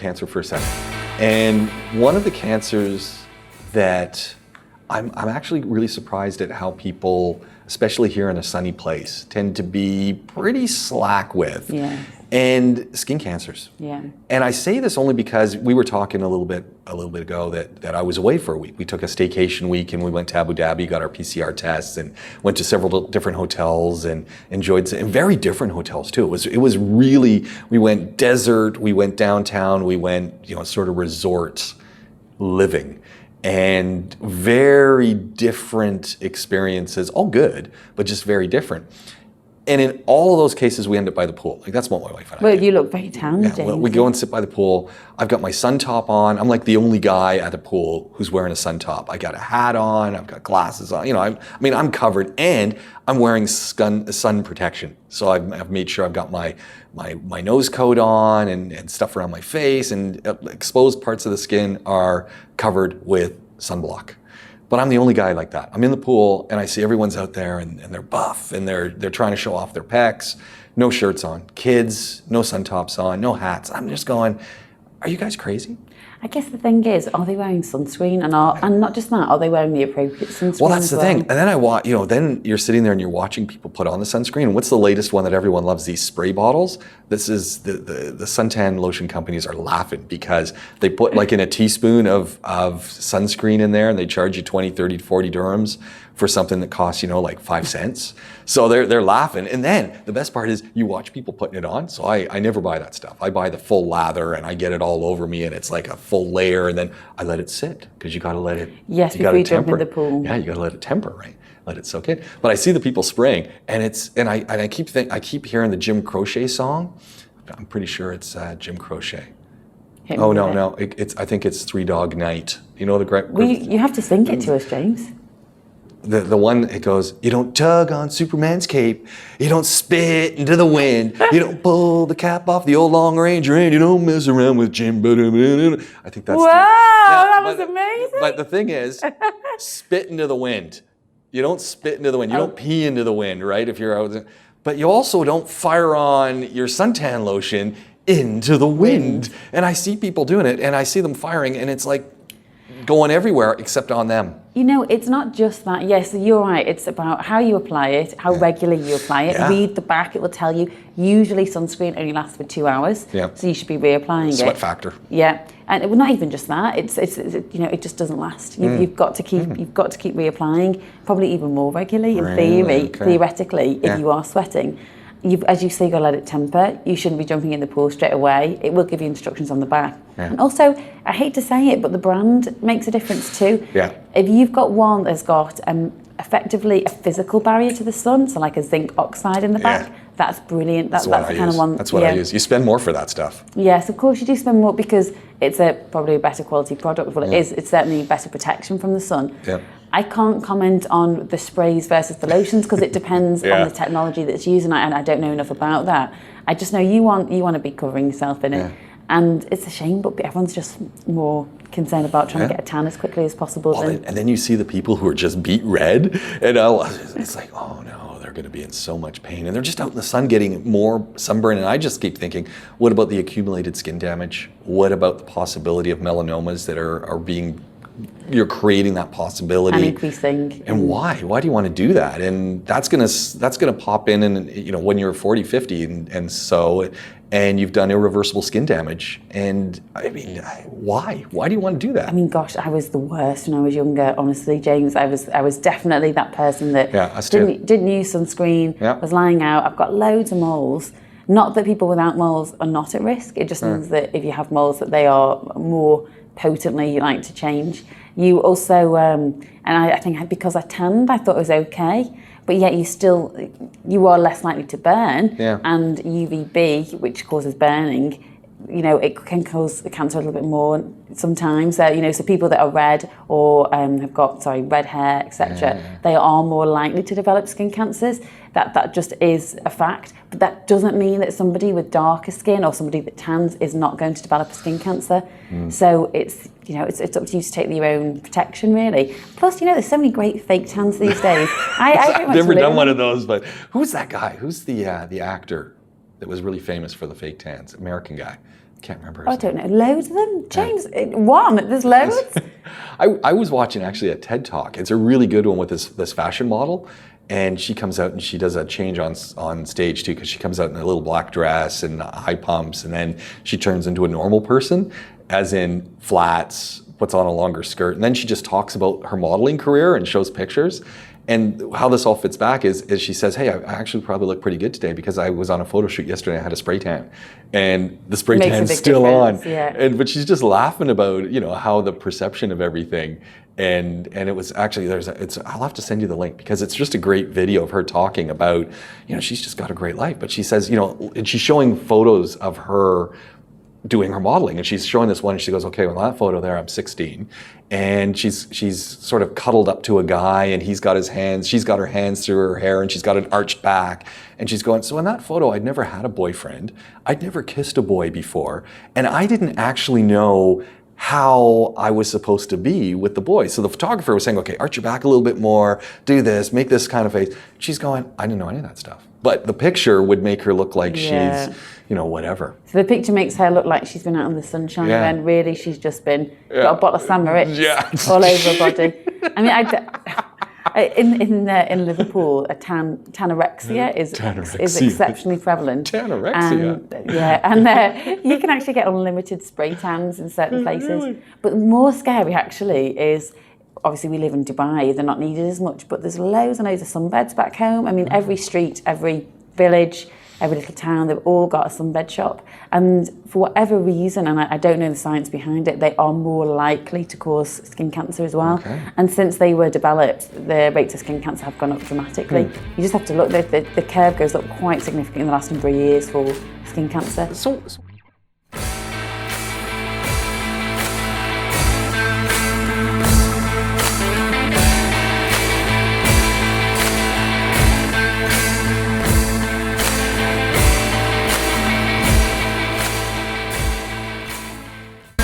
cancer for a second. And one of the cancers that I'm actually really surprised at how people, especially here in a sunny place, tend to be pretty slack with. Yeah. And skin cancers. Yeah. And I say this only because we were talking a little bit ago that I was away for a week. We took a staycation week and we went to Abu Dhabi, got our PCR tests, and went to several different hotels and enjoyed and very different hotels too. It was really, we went desert, we went downtown, we went, sort of resort living. And very different experiences, all good, but just very different. And in all of those cases, we end up by the pool. Like, that's what my wife and I do. Well, you look very tanned, James. Well, we go and sit by the pool. I've got my sun top on. I'm like the only guy at the pool who's wearing a sun top. I got a hat on. I've got glasses on. I'm covered, and I'm wearing sun protection. So I've made sure I've got my nose coat on and stuff around my face, and exposed parts of the skin are covered with sunblock. But I'm the only guy like that. I'm in the pool and I see everyone's out there and they're buff and they're trying to show off their pecs, no shirts on, kids, no sun tops on, no hats. I'm just going, are you guys crazy? I guess the thing is, are they wearing sunscreen? And not just that, are they wearing the appropriate sunscreen? Well, that's the thing. And then then you're sitting there and you're watching people put on the sunscreen. And what's the latest one that everyone loves? These spray bottles. This is the suntan lotion companies are laughing because they put like in a teaspoon of sunscreen in there and they charge you 20, 30, 40 dirhams for something that costs, like 5 cents. So they're laughing. And then the best part is you watch people putting it on. So I never buy that stuff. I buy the full lather and I get it all over me and it's like a full layer, and then I let it sit because you got to let it. Yes, before you jump in the pool. Yeah, you got to let it temper, right? Let it soak in. But I see the people spraying, and I keep hearing the Jim Croce song. I'm pretty sure it's Jim Croce. No, I think it's Three Dog Night. You know the great. Well, you have to sing it to us, James. The one, it goes, you don't tug on Superman's cape, you don't spit into the wind, you don't pull the cap off the old Long Ranger, and you don't mess around with Jim. I think that's that was amazing. But the thing is, spit into the wind. You don't spit into the wind. You don't pee into the wind, right? If you're out, but you also don't fire on your suntan lotion into the wind. And I see people doing it, and I see them firing, and it's like going everywhere except on them. It's not just that. Yes, you're right. It's about how you apply it, how regularly you apply it. Yeah. Read the back. It will tell you. Usually sunscreen only lasts for 2 hours. Yeah. So you should be reapplying it. Sweat factor. Yeah. And not even just that. It's it just doesn't last. You've got to keep reapplying, probably even more regularly in theory, theoretically, if you are sweating. As you say, you've got to let it temper. You shouldn't be jumping in the pool straight away. It will give you instructions on the back. Yeah. And also, I hate to say it, but the brand makes a difference too. Yeah. If you've got one that's got effectively a physical barrier to the sun, so like a zinc oxide in the back, that's brilliant. That's the kind of one. That's what I use. You spend more for that stuff. Yes, of course you do spend more because it's probably a better quality product. Well, it is. It's certainly better protection from the sun. Yeah. I can't comment on the sprays versus the lotions because it depends on the technology that's used, and I don't know enough about that. I just know you want to be covering yourself in it, and it's a shame, but everyone's just more concerned about trying to get a tan as quickly as possible. Well, and then you see the people who are just beet red, and it's like, oh no, they're going to be in so much pain, and they're just out in the sun getting more sunburn. And I just keep thinking, what about the accumulated skin damage? What about the possibility of melanomas that are being you're creating that possibility and increasing. And why do you want to do that? And that's gonna pop in, and when you're 40, 50, and you've done irreversible skin damage. And I mean, why do you want to do that? I mean, gosh, I was the worst when I was younger, honestly, James. I was definitely that person that didn't use sunscreen, was lying out. I've got loads of moles. Not that people without moles are not at risk. It just means that if you have moles, that they are more potently like to change. You also, and I think because I tanned, I thought it was okay, but yet you are less likely to burn, and UVB, which causes burning, it can cause cancer a little bit more sometimes. So people that are red or have got red hair, etc., they are more likely to develop skin cancers. That just is a fact. But that doesn't mean that somebody with darker skin or somebody that tans is not going to develop a skin cancer. So it's up to you to take your own protection, really. Plus, there's so many great fake tans these days. I've never done one of those, but who's that guy? Who's the actor that was really famous for the fake tans? American guy. Can't remember. I don't know. Loads of them, James. One. There's loads. I was watching actually a TED Talk. It's a really good one with this fashion model, and she comes out and she does a change on stage too, because she comes out in a little black dress and high pumps, and then she turns into a normal person, as in flats, puts on a longer skirt, and then she just talks about her modeling career and shows pictures. And how this all fits back is she says, hey, I actually probably look pretty good today because I was on a photo shoot yesterday and I had a spray tan. And the spray tan's still on. Yeah. But she's just laughing about, how the perception of everything. And it was actually, I'll have to send you the link because it's just a great video of her talking about, she's just got a great life. But she says, and she's showing photos of her doing her modeling, and she's showing this one, and she goes, okay, well, that photo there, I'm 16, and she's sort of cuddled up to a guy, and she's got her hands through her hair, and she's got an arched back, and she's going, so in that photo, I'd never had a boyfriend, I'd never kissed a boy before, and I didn't actually know how I was supposed to be with the boy. So the photographer was saying, okay, arch your back a little bit more, do this, make this kind of face. She's going, I didn't know any of that stuff. But the picture would make her look like she's, whatever. So the picture makes her look like she's been out in the sunshine, and really she's just been got a bottle of San Moritz all over her body. I mean, in Liverpool, tanorexia is exceptionally prevalent. Tanorexia? And you can actually get unlimited spray tans in certain places. Really? But more scary actually is, obviously we live in Dubai, they're not needed as much, but there's loads and loads of sunbeds back home. I mean, every street, every village, every little town, they've all got a sunbed shop. And for whatever reason, and I don't know the science behind it, they are more likely to cause skin cancer as well. Okay. And since they were developed, the rates of skin cancer have gone up dramatically. You just have to look, the curve goes up quite significantly in the last number of years for skin cancer. So